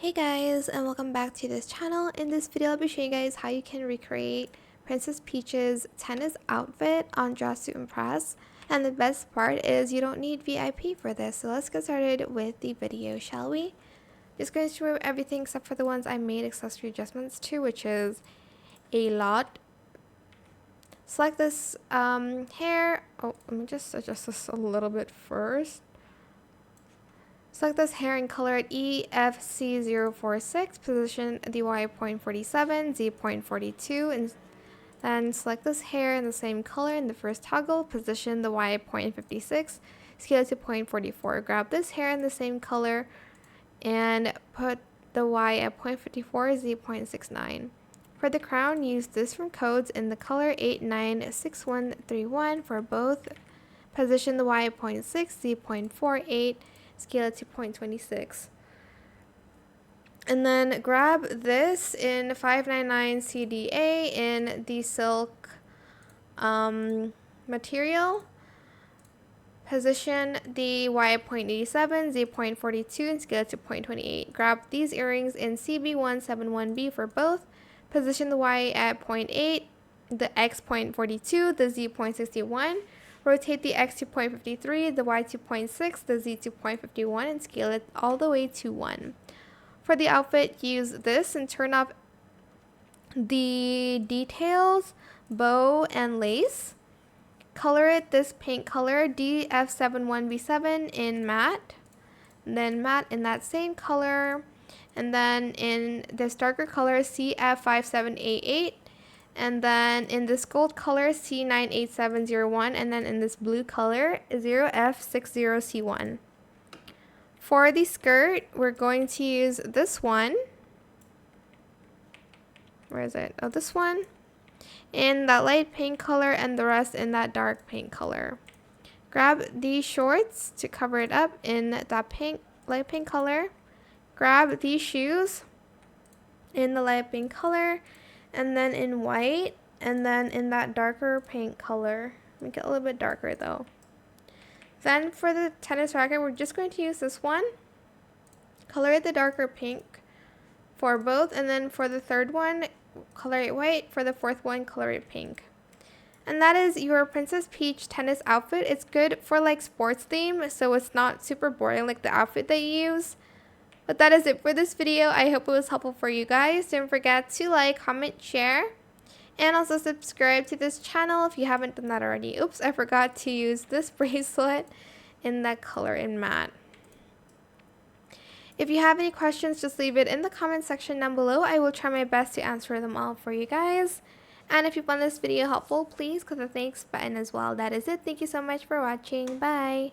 Hey guys, and welcome back to this channel. In this video I'll be showing you guys how you can recreate Princess Peach's tennis outfit on Dress to Impress. And the best part is you don't need VIP for this. So let's get started with the video, shall we? Just going to remove everything except for the ones I made accessory adjustments to, which is a lot. Select this hair. Oh, let me just adjust this a little bit first. Select this hair and color at EFC046, position the Y.47, Z.42, and then select this hair in the same color in the first toggle, position the Y.56, scale it to 0.44. Grab this hair in the same color and put the Y at 0.54, Z.69. For the crown, use this from codes in the color 896131 for both. Position the Y at 0.6, Z.48, scale it to 0.26. And then grab this in 599 CDA in the silk material. Position the Y at 0.87, Z.42, and scale it to 0.28. Grab these earrings in CB171B for both. Position the Y at 0.8, the X 0.42, the Z 0.61. Rotate the X to 0.53, the Y to 0.6, the Z to 0.51, and scale it all the way to 1. For the outfit, use this and turn up the details, bow, and lace. Color it this pink color, DF71B7 in matte. And then matte in that same color. And then in this darker color, CF5788. And then in this gold color, C98701, and then in this blue color, 0F60C1. For the skirt, we're going to use this one. Where is it? Oh, this one. In that light pink color and the rest in that dark pink color. Grab these shorts to cover it up in that pink, light pink color. Grab these shoes in the light pink color. And then in white, and then in that darker pink color. Make it a little bit darker though. Then for the tennis racket, we're just going to use this one. Color it the darker pink for both, and then for the third one, color it white. For the fourth one, color it pink. And that is your Princess Peach tennis outfit. It's good for like sports theme, so it's not super boring like the outfit that you use. But that is it for this video. I hope it was helpful for you guys. Don't forget to like, comment, share, and also subscribe to this channel if you haven't done that already. Oops, I forgot to use this bracelet in that color in matte. If you have any questions, just leave it in the comment section down below. I will try my best to answer them all for you guys. And if you found this video helpful, please click the thanks button as well. That is it. Thank you so much for watching. Bye.